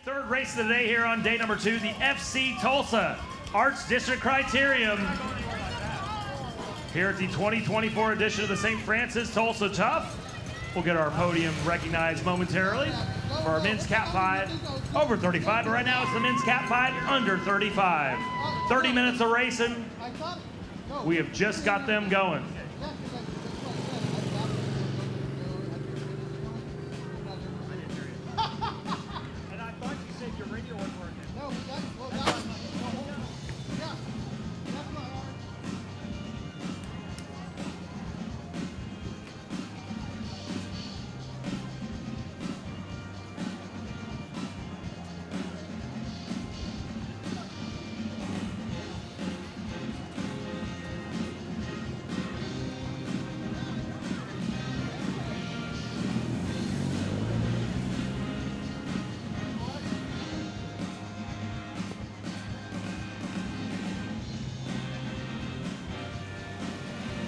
Third race of the day here on day number 2, the FC Tulsa Arts District Criterium. Here at the 2024 edition of the St. Francis Tulsa Tough. We'll get our podium recognized momentarily for our men's Cat 5 over 35. But right now it's the men's Cat 5 under 35. 30 minutes of racing. We have just got them going.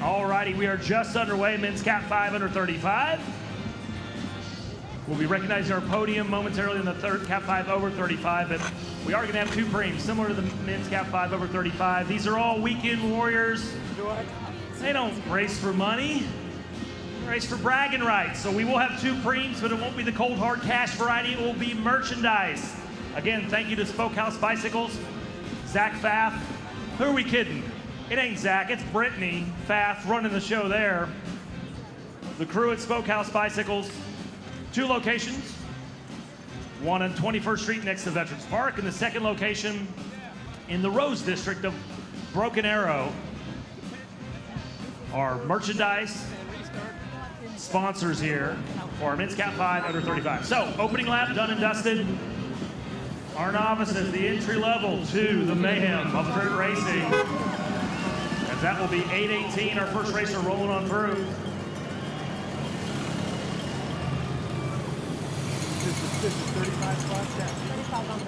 Alrighty, we are just underway, men's Cat 5 under 35. We'll be recognizing our podium momentarily in the third Cat 5 over 35, but we are going to have 2 preems, similar to the men's Cat 5 over 35. These are all weekend warriors. They don't race for money, they race for bragging rights. So we will have 2 preems, but it won't be the cold hard cash variety, it will be merchandise. Again, thank you to Smokehouse Bicycles, Zach Pfaff. Who are we kidding? It ain't Zach, it's Brittany Pfaff running the show there. The crew at Smokehouse Bicycles, 2 locations. One on 21st Street next to Veterans Park, and the second location in the Rose District of Broken Arrow. Our merchandise sponsors here for our men's Cat 5 under 35. So, opening lap done and dusted. Our novices, the entry level to the mayhem of dirt racing. As that will be 8:18, our first racer rolling on through. This is 35 spots, yeah. 35 on them.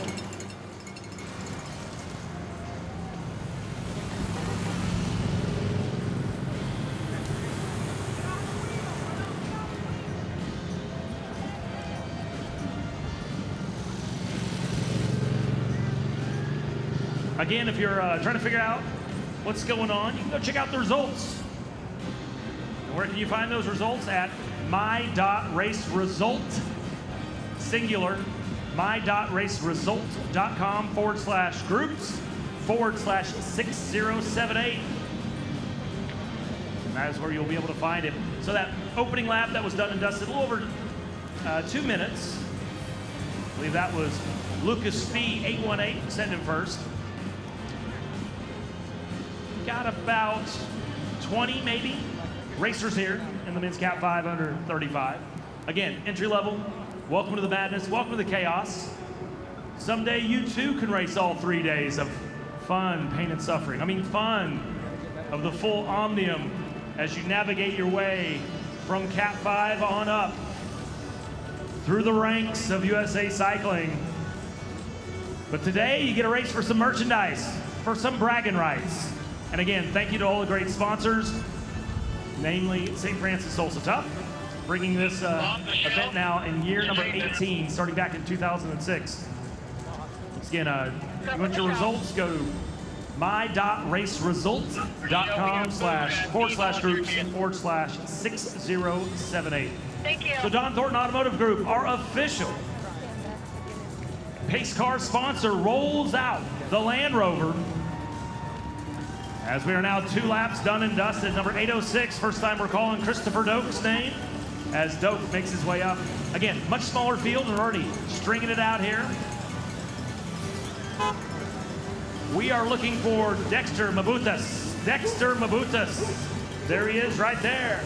Again, if you're trying to figure out what's going on, you can go check out the results. And where can you find those results? At my.raceresult, singular, my.raceresult.com/groups/6078. And that is where you'll be able to find it. So that opening lap that was done and dusted, a little over 2 minutes. I believe that was Lucas Fee, 818, sending him first. Got about 20 maybe racers here in the men's Cat 5 under 35. Again, entry level, welcome to the madness, welcome to the chaos. Someday you too can race all 3 days of fun, pain, and suffering. I mean fun of the full omnium as you navigate your way from Cat 5 on up through the ranks of USA Cycling. But today you get a race for some merchandise, for some bragging rights. And again, thank you to all the great sponsors, namely St. Francis Tulsa Tough, bringing this event now in year number 18, starting back in 2006. Once again, you want your results, go to my.raceresult.com/groups/6078. Thank you. So Don Thornton Automotive Group, our official pace car sponsor, rolls out the Land Rover. As we are now 2 laps done and dusted. Number 806, first time we're calling Christopher Doak's name as Doak makes his way up. Again, much smaller field, and we're already stringing it out here. We are looking for Dexter Mabutas. Dexter Mabutas. There he is right there.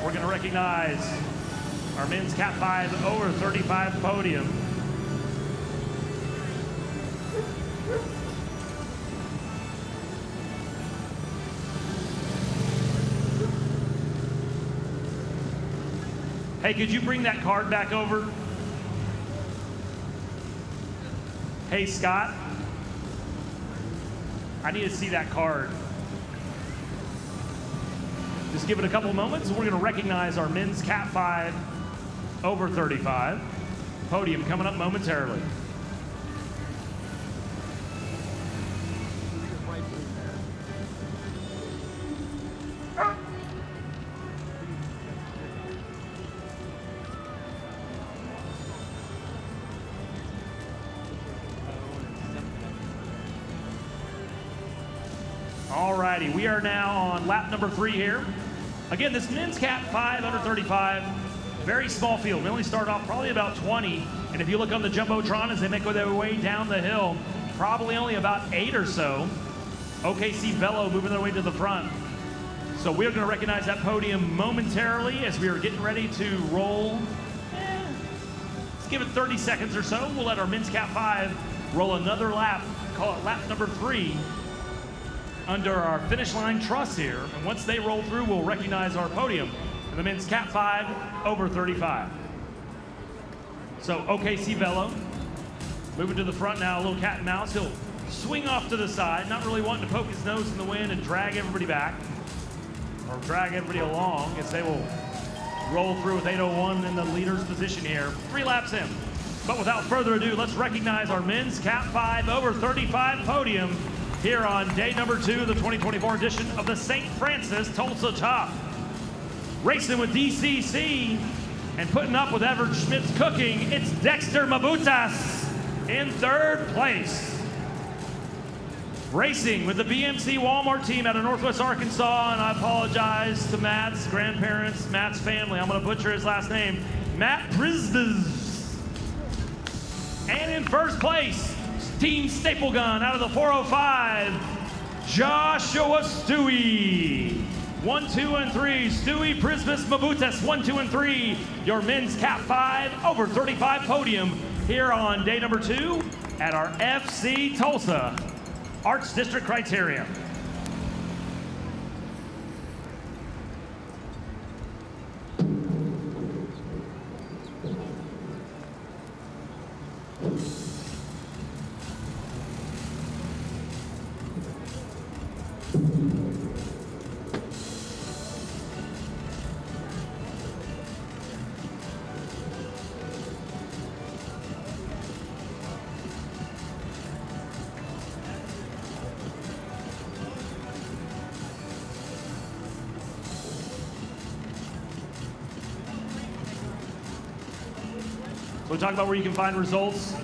We're gonna recognize our men's Cat 5 over 35 podium. Hey, could you bring that card back over? Hey, Scott. I need to see that card. Just give it a couple moments, and we're going to recognize our men's Cat 5 over 35. Podium coming up momentarily. All righty, we are now on lap number 3 here. Again, this men's Cat 5 under 35, very small field. We only start off probably about 20, and if you look on the Jumbotron as they make their way down the hill, probably only about 8 or so. OKC Velo moving their way to the front. So we're going to recognize that podium momentarily as we are getting ready to roll. Let's give it 30 seconds or so. We'll let our men's Cat 5 roll another lap, call it lap number 3, under our finish line truss here. And once they roll through, we'll recognize our podium in the men's Cat 5 over 35. So OKC Velo moving to the front now, a little cat and mouse. He'll swing off to the side, not really wanting to poke his nose in the wind and drag everybody back, or drag everybody along, as they will roll through with 8:01 in the leader's position here. 3 laps in. But without further ado, let's recognize our men's Cat 5 over 35 podium here on day number 2 of the 2024 edition of the St. Francis Tulsa Top. Racing with DCC and putting up with Everett Schmidt's cooking, it's Dexter Mabutas in 3rd place. Racing with the BMC Walmart team out of Northwest Arkansas, and I apologize to Matt's grandparents, Matt's family. I'm going to butcher his last name, Matt Prisbes. And in 1st place, Team Staple Gun out of the 405, Joshua Stewie. 1, 2, and 3, Stewie, Prisbes, Mabutas, 1, 2, and 3. Your men's Cat 5 over 35 podium here on day number 2 at our FC Tulsa Arts District Criterium. So we talk about where you can find results,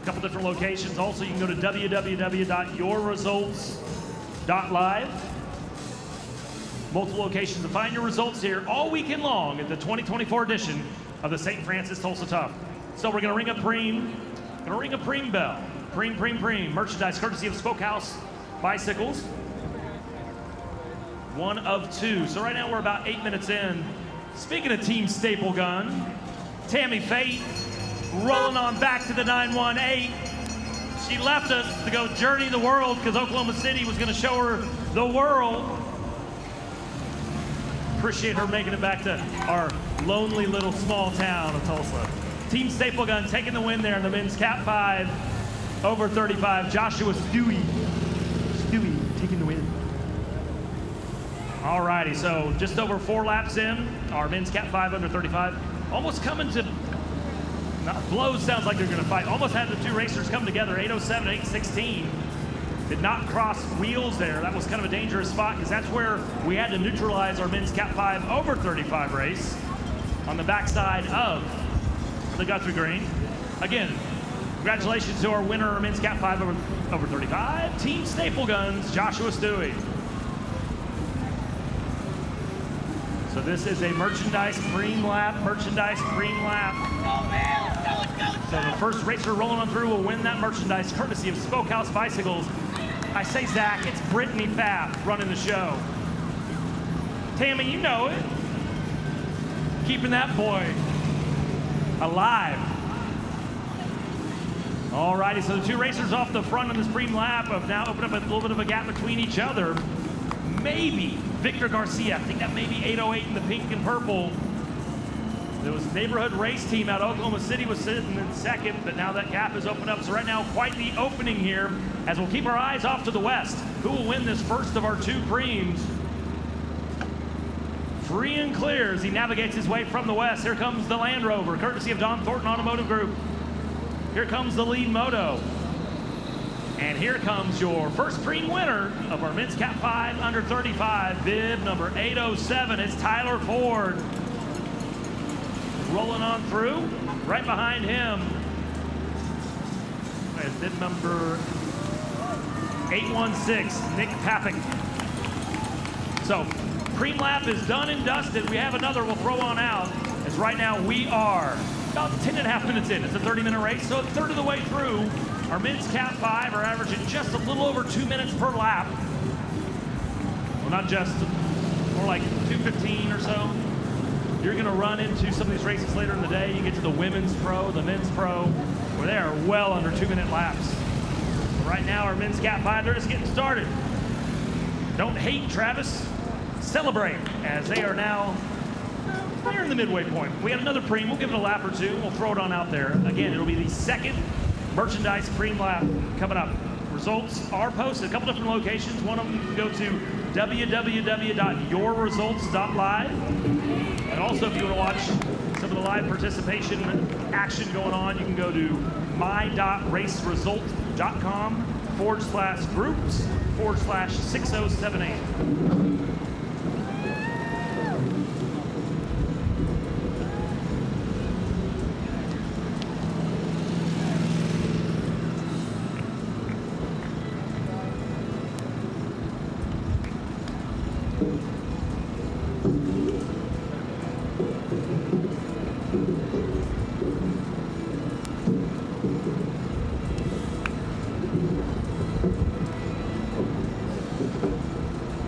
a couple different locations. Also, you can go to www.yourresults.live. Multiple locations to find your results here all weekend long at the 2024 edition of the St. Francis Tulsa Tough. So we're going to ring a preem bell. Preem. Merchandise courtesy of Spokehouse Bicycles. 1 of 2. So right now we're about 8 minutes in. Speaking of Team Staple Gun, Tammy Fate rolling on back to the 918. She left us to go journey the world because Oklahoma City was going to show her the world. Appreciate her making it back to our lonely little small town of Tulsa. Team Staple Gun taking the win there in the men's Cat 5 over 35. Joshua Stewie taking the win. All righty, so just over 4 laps in, our men's Cat 5 under 35. Almost coming to, blows sounds like they're going to fight. Almost had the 2 racers come together, 8:07, 8:16. Did not cross wheels there. That was kind of a dangerous spot because that's where we had to neutralize our men's Cat 5 over 35 race on the backside of the Guthrie Green. Again, congratulations to our winner, our men's Cat 5 over 35, Team Staple Guns, Joshua Stewie. So this is a merchandise preem lap. So the first racer rolling on through will win that merchandise courtesy of Spokehouse Bicycles. I say, Zach, it's Brittany Pfaff running the show. Tammy, you know it. Keeping that boy alive. All righty, so the 2 racers off the front on this preem lap have now opened up a little bit of a gap between each other. Maybe Victor Garcia, I think that may be 8:08 in the pink and purple. There was neighborhood race team out of Oklahoma City was sitting in 2nd, but now that gap is opened up. So right now, quite the opening here as we'll keep our eyes off to the west. Who will win this first of our 2 preems? Free and clear as he navigates his way from the west. Here comes the Land Rover, courtesy of Don Thornton Automotive Group. Here comes the lead moto. And here comes your first preem winner of our men's Cat 5 under 35, bib number 807. It's Tyler Ford. Rolling on through. Right behind him is bib number 816, Nick Papik. So, cream lap is done and dusted. We have another we'll throw on out, as right now we are about 10 and a half minutes in. It's a 30-minute race, so a third of the way through. Our men's Cat 5 are averaging just a little over 2 minutes per lap. Well, not just, more like 2:15 or so. You're gonna run into some of these races later in the day. You get to the women's pro, the men's pro, where they are well under 2-minute laps. But right now, our men's Cat 5, they're just getting started. Don't hate, Travis. Celebrate, as they are now near the midway point. We had another preem. We'll give it a lap or two. We'll throw it on out there. Again, it'll be the second merchandise preem lap coming up. Results are posted, a couple different locations. One of them, you can go to www.yourresults.live. And also, if you want to watch some of the live participation action going on, you can go to my.raceresult.com/groups/6078.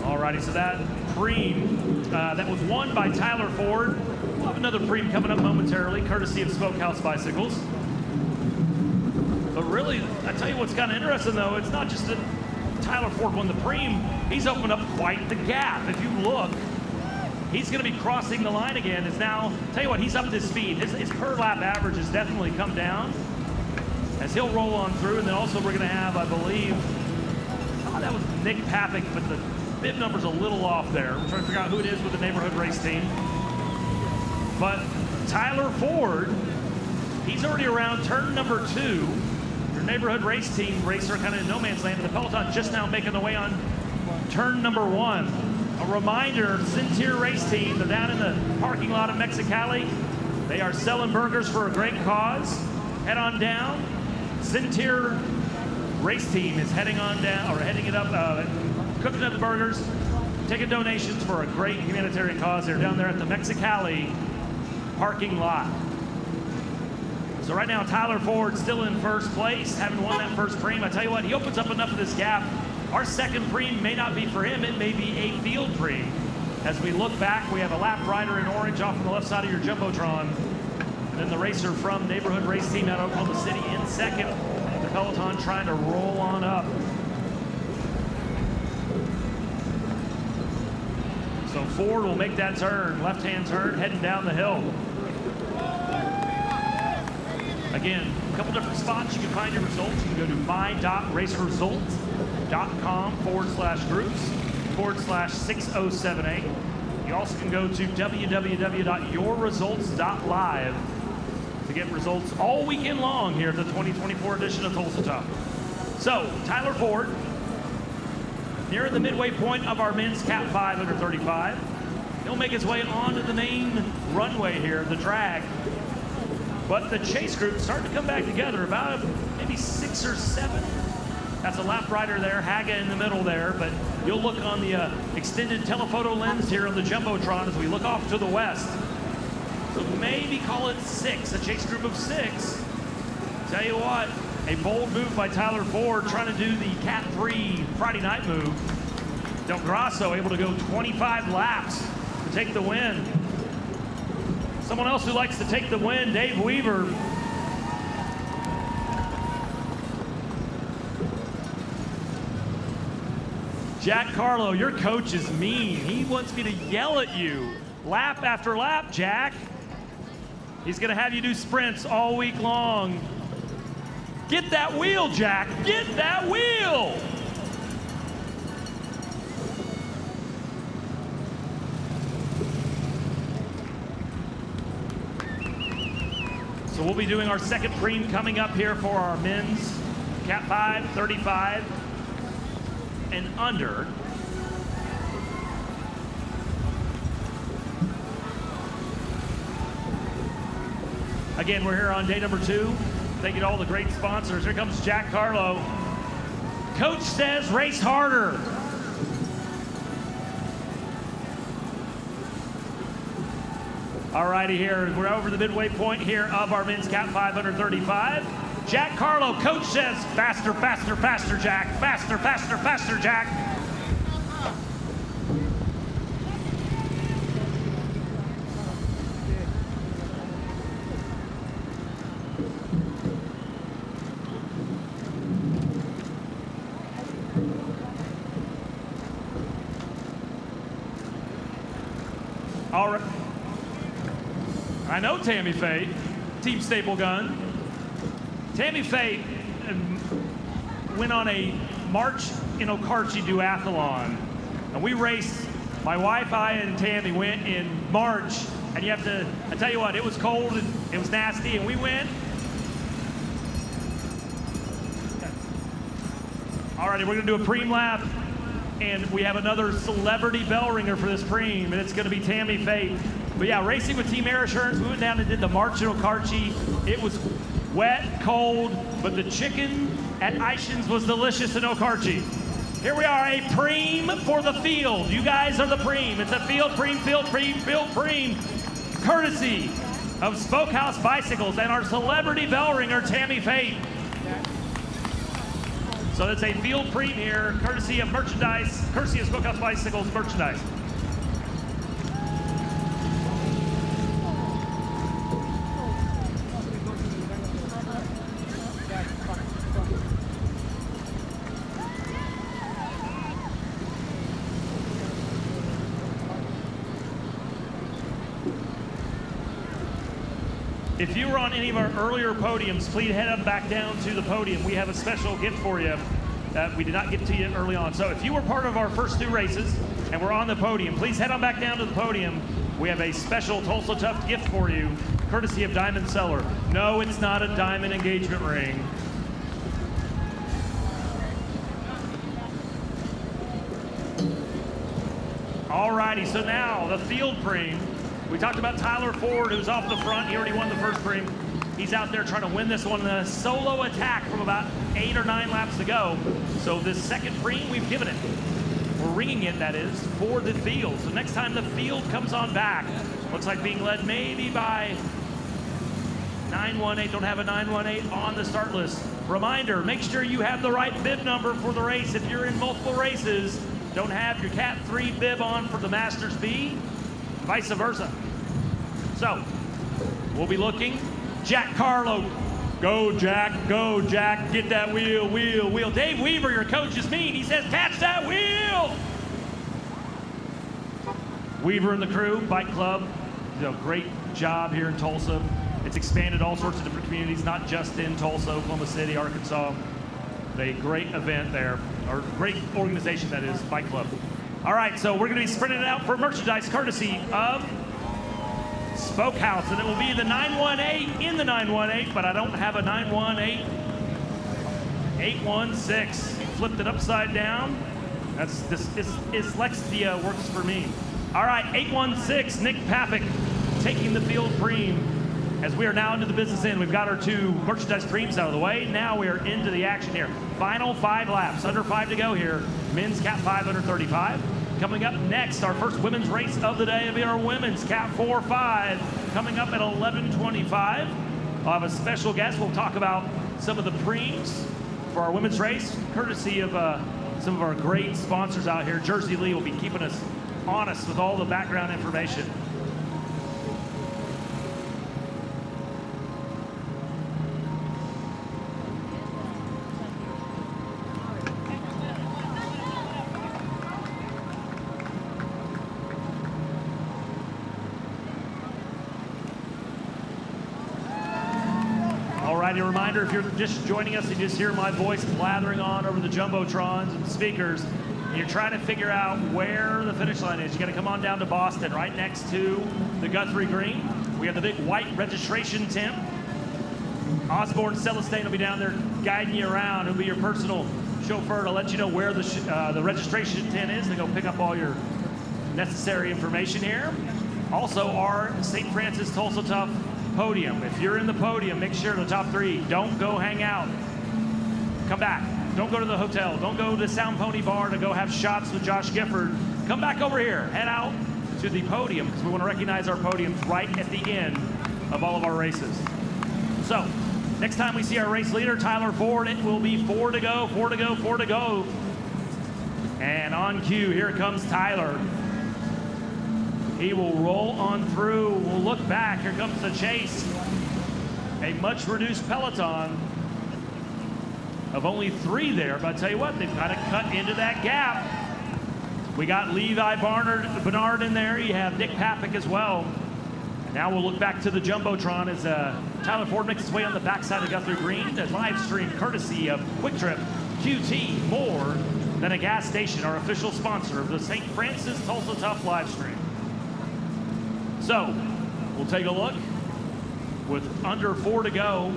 Alrighty, so that preem that was won by Tyler Ford. We'll have another preem coming up momentarily, courtesy of Smokehouse Bicycles. But really, I tell you what's kind of interesting though, it's not just that Tyler Ford won the preem, he's opened up quite the gap. If you look, he's going to be crossing the line again. Is now, tell you what, he's upped his speed. His per lap average has definitely come down as he'll roll on through. And then also we're going to have, I believe, that was Nick Papik, but the bib number's a little off there. We're trying to figure out who it is with the neighborhood race team. But Tyler Ford, he's already around turn number 2. Your neighborhood race team racer kind of in no man's land. The peloton just now making the way on turn number 1. A reminder, Cintier race team, they're down in the parking lot of Mexicali. They are selling burgers for a great cause. Head on down. Cintier race team is heading on down, or heading it up, cooking up the burgers, taking donations for a great humanitarian cause. They're down there at the Mexicali parking lot. So right now, Tyler Ford still in first place, having won that first preem. I tell you what, he opens up enough of this gap. Our second preem may not be for him, it may be a field preem. As we look back, we have a lap rider in orange off on the left side of your Jumbotron. And then the racer from neighborhood race team out of Oklahoma City in second. The peloton trying to roll on up. So Ford will make that turn, left-hand turn, heading down the hill. Again, a couple different spots you can find your results. You can go to my.raceresult.com/groups/6078. You also can go to www.yourresults.live to get results all weekend long here at the 2024 edition of Tulsa Talk. So, Tyler Ford, near the midway point of our men's Cat 5 under 35. He'll make his way onto the main runway here, the drag. But the chase group starting to come back together, about maybe 6 or 7. That's a lap rider there, Haga in the middle there, but you'll look on the extended telephoto lens here on the Jumbotron as we look off to the west. So maybe call it 6, a chase group of 6. Tell you what, a bold move by Tyler Ford trying to do the Cat 3 Friday night move. Del Grasso able to go 25 laps to take the win. Someone else who likes to take the win, Dave Weaver. Jack Carlo, your coach is mean. He wants me to yell at you lap after lap, Jack. He's gonna have you do sprints all week long. Get that wheel, Jack, get that wheel. So we'll be doing our second preem coming up here for our men's Cat 5, 35 and under. Again, we're here on day number 2. Thank you to all the great sponsors. Here comes Jack Carlo. Coach says race harder. All righty, here, we're over the midway point here of our men's Cat 535. Jack Carlo, coach says faster, faster, faster, Jack. Faster, faster, faster, Jack. All right. I know Tammy Faye, Team Staple Gun. Tammy Faye went on a March in Okarche duathlon. And we raced, my wife, I, and Tammy went in March. And you have to, I tell you what, it was cold and it was nasty, and we went. All righty, we're gonna do a preem lap. And we have another celebrity bell ringer for this preem, and it's gonna be Tammy Faye. But yeah, racing with Team Air Assurance, we went down and did the March in Okarche. It was wet, cold, but the chicken at Ishins was delicious in Okarche. Here we are, a preem for the field. You guys are the preem. It's a field preem, field preem, field preem, courtesy of Spokehouse Bicycles and our celebrity bell ringer, Tammy Faye. So it's a field preem here, courtesy of merchandise, courtesy of Spokehouse Bicycles merchandise. If you were on any of our earlier podiums, please head up back down to the podium. We have a special gift for you that we did not get to you early on. So if you were part of our first two races and we're on the podium, please head on back down to the podium. We have a special Tulsa Tough gift for you, courtesy of Diamond Seller. No, it's not a diamond engagement ring. All righty, so now the field preem. We talked about Tyler Ford, who's off the front. He already won the first preem. He's out there trying to win this one in a solo attack from about 8 or 9 laps to go. So this second preem, we've given it. We're ringing it, that is, for the field. So next time the field comes on back, looks like being led maybe by 918. Don't have a 918 on the start list. Reminder, make sure you have the right bib number for the race. If you're in multiple races, don't have your Cat 3 bib on for the Masters B, vice versa. So, we'll be looking. Jack Carlo, go Jack, get that wheel, wheel, wheel. Dave Weaver, your coach, is mean. He says, catch that wheel. Weaver and the crew, Bike Club, do a great job here in Tulsa. It's expanded all sorts of different communities, not just in Tulsa, Oklahoma City, Arkansas. A great event there, or great organization that is, Bike Club. All right, so we're gonna be spreading it out for merchandise courtesy of Spokehouse, and it will be the 918 in the 918, but I don't have a 918. 816, flipped it upside down. That's this dyslexia works for me. All right, 816, Nick Papik taking the field preem. As we are now into the business end, we've got our 2 merchandise preems out of the way. Now we are into the action here. Final 5 laps, under 5 to go here. Men's Cat 535. Coming up next, our first women's race of the day will be our women's Cat 4-5. Coming up at 11:25. I'll have a special guest. We'll talk about some of the preems for our women's race, courtesy of some of our great sponsors out here. Jersey Lee will be keeping us honest with all the background information. A reminder, if you're just joining us and you just hear my voice blathering on over the jumbotrons and the speakers, and you're trying to figure out where the finish line is, you got to come on down to Boston, right next to the Guthrie Green. We have the big white registration tent. Osborne Celestine will be down there guiding you around. He'll be your personal chauffeur to let you know where the registration tent is to go pick up all your necessary information here. Also, our St. Francis Tulsa Tough podium. If you're in the podium, make sure the top 3 don't go hang out. Come back. Don't go to the hotel. Don't go to the Sound Pony Bar to go have shots with Josh Gifford. Come back over here. Head out to the podium because we want to recognize our podiums right at the end of all of our races. So, next time we see our race leader, Tyler Ford, it will be 4 to go, 4 to go, 4 to go. And on cue, here comes Tyler. He will roll on through. We'll look back. Here comes the chase. A much reduced peloton of only 3 there. But I tell you what, they've kind of cut into that gap. We got Levi Bernard in there. You have Nick Papik as well. Now we'll look back to the Jumbotron as Tyler Ford makes his way on the backside of Guthrie Green. A live stream courtesy of Quick Trip QT, more than a gas station, our official sponsor of the St. Francis Tulsa Tough live stream. So we'll take a look with under 4 to go.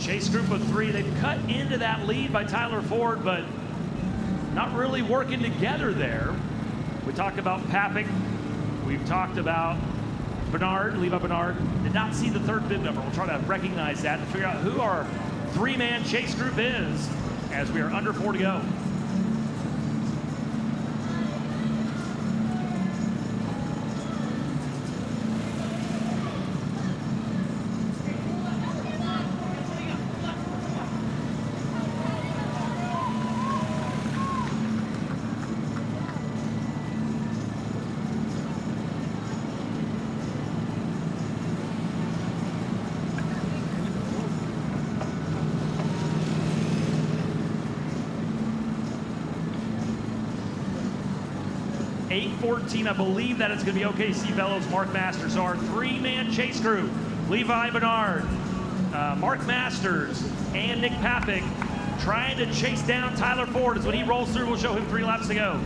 Chase group of 3, they've cut into that lead by Tyler Ford, but not really working together there. We talked about Papik. We've talked about Bernard, Levi Bernard. Did not see the 3rd bib number. We'll try to recognize that and figure out who our 3-man chase group is as we are under 4 to go. I believe that it's going to be OKC Bellows, Mark Masters. So our 3-man chase group, Levi Bernard, Mark Masters, and Nick Papik trying to chase down Tyler Ford. As when he rolls through, we'll show him 3 laps to go.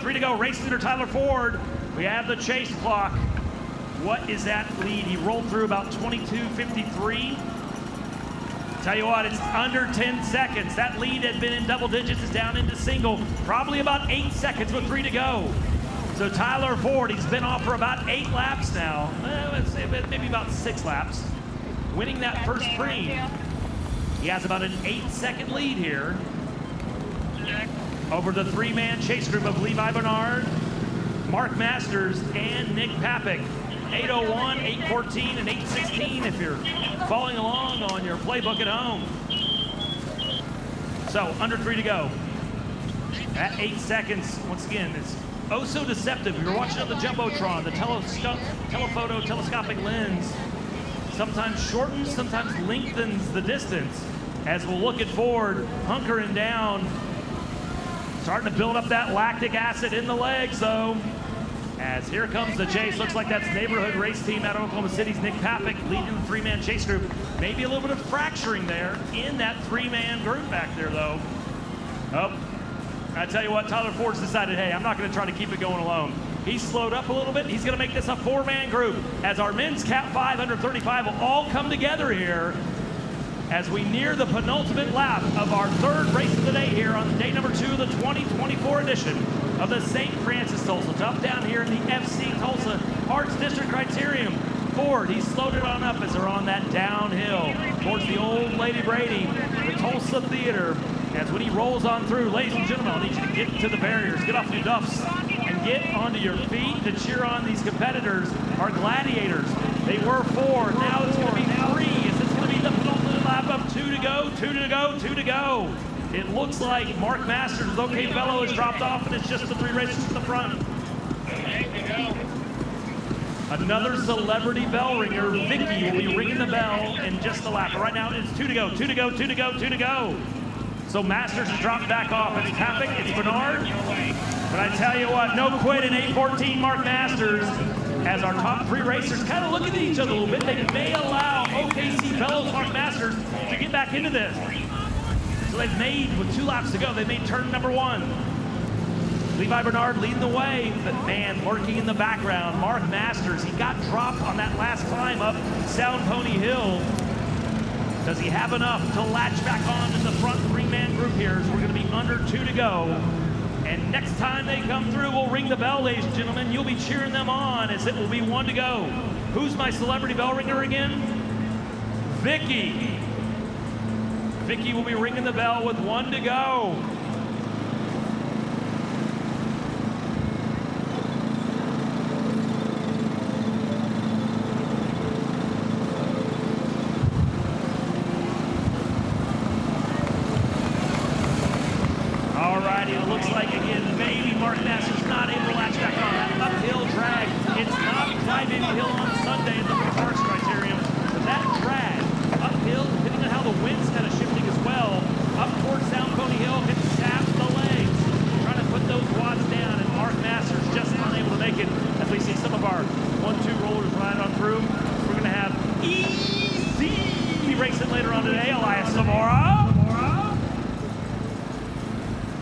Three to go. Race leader Tyler Ford. We have the chase clock. What is that lead? He rolled through about 22:53. Tell you what, it's under 10 seconds. That lead had been in double digits, is down into single. Probably about 8 seconds with 3 to go. So Tyler Ford, he's been off for about 8 laps now. Let's say maybe about 6 laps. Winning that first free. He has about an 8-second lead here over the 3-man chase group of Levi Bernard, Mark Masters, and Nick Papik. 8:01, 8:14, and 8:16 if you're following along on your playbook at home. So under 3 to go. At 8 seconds, once again, it's oh so deceptive. If you're watching on the Jumbotron, the telephoto telescopic lens sometimes shortens, sometimes lengthens the distance. As we'll look at Ford hunkering down, starting to build up that lactic acid in the legs, though. As here comes the chase. Looks like that's neighborhood race team out of Oklahoma City's Nick Papik leading the 3-man chase group. Maybe a little bit of fracturing there in that 3-man group back there, though. Oh, I tell you what, Tyler Ford's decided, hey, I'm not going to try to keep it going alone. He's slowed up a little bit. He's going to make this a 4-man group as our men's Cat 5 under 35 will all come together here as we near the penultimate lap of our 3rd race of the day here on day number 2 of the 2024 edition of the St. Francis Tulsa Tough down here in the FC Tulsa Arts District Criterium. Ford, he slowed it on up as they're on that downhill towards the old Lady Brady, the Tulsa Theater. As when he rolls on through, ladies and gentlemen, I need you to get to the barriers, get off your duffs, and get onto your feet to cheer on these competitors, our gladiators. They were 4, now it's going to be 3. Is this going to be the penultimate lap of 2 to go, 2 to go, 2 to go? It looks like Mark Masters with OK Bello has dropped off, and it's just the 3 racers to the front. Another celebrity bell ringer, Vicky, will be ringing the bell in just a lap. But right now it's 2 to go, 2 to go, 2 to go, 2 to go. So Masters has dropped back off. It's Papik, it's Bernard. But I tell you what, no quit in 8:14, Mark Masters. As our top 3 racers kind of looking at each other a little bit, they may allow OKC Bellows, Mark Masters to get back into this. So they've made, with 2 laps to go, they made turn number 1. Levi Bernard leading the way, but man, lurking in the background, Mark Masters. He got dropped on that last climb up Sound Pony Hill. Does he have enough to latch back on in the front 3-man group here? So we're going to be under 2 to go. And next time they come through, we'll ring the bell, ladies and gentlemen. You'll be cheering them on as it will be 1 to go. Who's my celebrity bell ringer again? Vicky. Vicky will be ringing the bell with 1 to go. Alrighty, it looks like again, maybe Mark Masters not able to latch back on that uphill drag. It's not quite maybe hill on Sunday at the Parks Criterium, but that drag uphill, depending on how the wind's kind of shifting as well, up towards Sound Pony Hill, can sap the legs, trying to put those watts down, and Mark Masters just unable to make it as we see some of our 1-2 rollers ride on through. We're going to have easy racing later on today. Elias Zamora.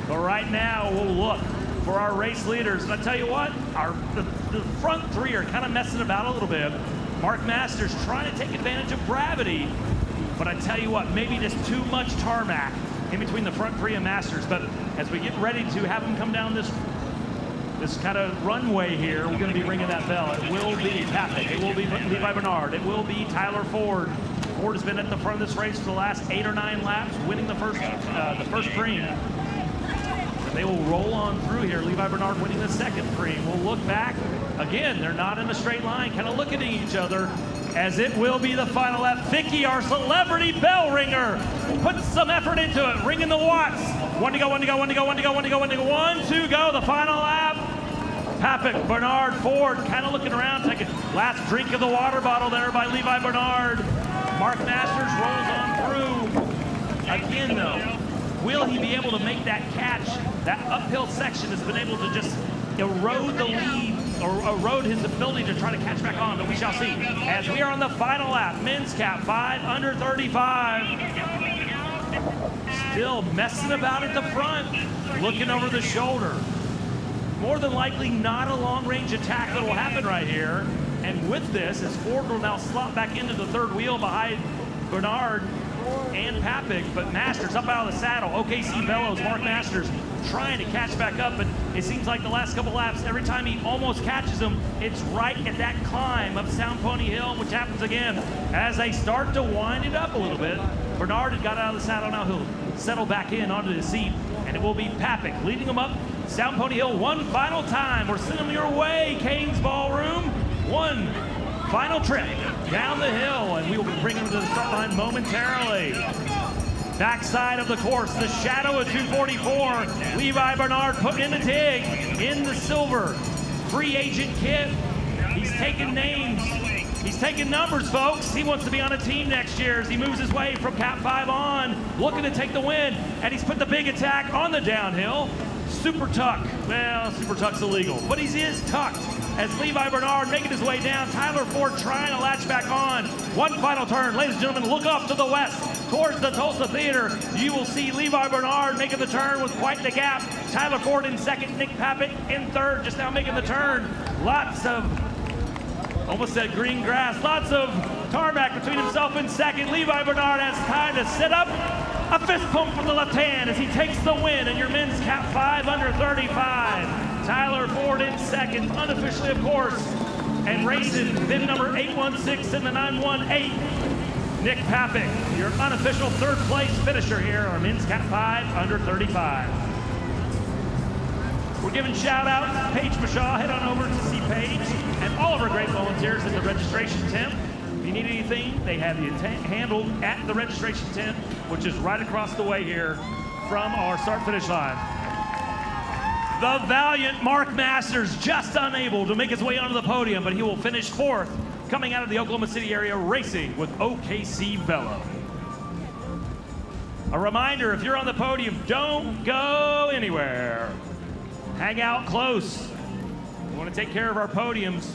But right now, we'll look for our race leaders. And I tell you what, the front 3 are kind of messing about a little bit. Mark Masters trying to take advantage of gravity. But I tell you what, maybe just too much tarmac in between the front 3 and Masters. But as we get ready to have them come down this kind of runway here, we're going to be ringing that bell. It will be Papik. It will be Levi Bernard. It will be Tyler Ford. Ford has been at the front of this race for the last 8 or 9 laps, winning the first frame. They will roll on through here. Levi Bernard winning the second frame. We'll look back. Again, they're not in a straight line, kind of looking at each other as it will be the final lap. Vicky, our celebrity bell ringer, put some effort into it, ringing the watts. 1 to go, 1 to go, 1 to go, 1 to go, 1 to go, 1 to go, 1 to go, the final lap. Papik, Bernard, Ford, kind of looking around, taking last drink of the water bottle there by Levi Bernard. Mark Masters rolls on through. Again, though, will he be able to make that catch? That uphill section has been able to just erode the lead or erode his ability to try to catch back on, but we shall see. As we are on the final lap, men's Cat 5 under 35. Still messing about at the front, looking over the shoulder. More than likely not a long-range attack that will happen right here. And with this, as Ford will now slot back into the third wheel behind Bernard and Papik, but Masters up out of the saddle. OKC Bellows, Mark Masters trying to catch back up, but it seems like the last couple laps, every time he almost catches him, it's right at that climb of Sound Pony Hill, which happens again as they start to wind it up a little bit. Bernard had got out of the saddle, now he'll settle back in onto the seat, and it will be Papik leading him up Sound Pony Hill one final time. We're sending them your way, Kane's Ballroom. One final trip down the hill, and we will be bringing them to the start line momentarily. Backside of the course, the shadow of 244. Levi Bernard putting in the dig in the silver free agent kit. He's taking names. He's taking numbers, folks. He wants to be on a team next year as he moves his way from Cat 5 on, looking to take the win. And he's put the big attack on the downhill. Super tuck. Well, super tuck's illegal, but he is tucked. As Levi Bernard making his way down, Tyler Ford trying to latch back on. One final turn. Ladies and gentlemen, look off to the west towards the Tulsa Theater. You will see Levi Bernard making the turn with quite the gap. Tyler Ford in second, Nick Papik in third, just now making the turn. Lots of, almost said green grass, lots of tarmac between himself and second. Levi Bernard has time to set up a fist pump from the left hand as he takes the win in your men's Cat 5 under 35. Tyler Ford in second, unofficially of course, and racing VIN number 816 in the 918. Nick Papik, your unofficial third place finisher here on men's Cat 5 under 35. We're giving shout out to Paige Bashaw. Head on over to see Paige and all of our great volunteers at the registration tent. If you need anything, they have you handled at the registration tent, which is right across the way here from our start-finish line. The valiant Mark Masters just unable to make his way onto the podium, but he will finish fourth, coming out of the Oklahoma City area racing with OKC Velo. A reminder, if you're on the podium, don't go anywhere. Hang out close. We want to take care of our podiums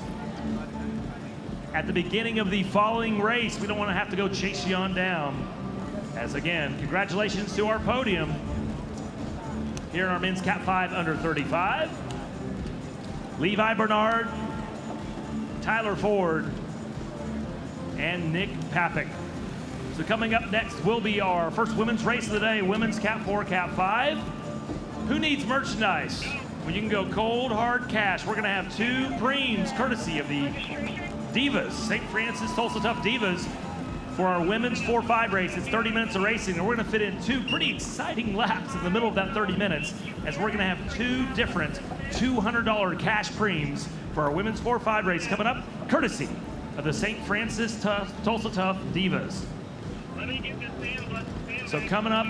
at the beginning of the following race. We don't want to have to go chase you on down As again, congratulations to our podium here in our men's Cat 5 under 35. Levi Bernard, Tyler Ford, and Nick Papik. So coming up next will be our first women's race of the day, women's Cat 4, Cat 5. Who needs merchandise? Well, you can go cold, hard cash. We're gonna have 2 preems courtesy of the Divas, St. Francis Tulsa Tough Divas, for our women's 4-5 race. It's 30 minutes of racing, and we're gonna fit in 2 pretty exciting laps in the middle of that 30 minutes, as we're gonna have 2 different $200 cash preems for our women's 4-5 race coming up, courtesy of the St. Francis Tulsa Tough Divas. So coming up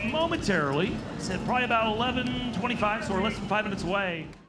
momentarily, I said probably about 11:25, so we're less than 5 minutes away.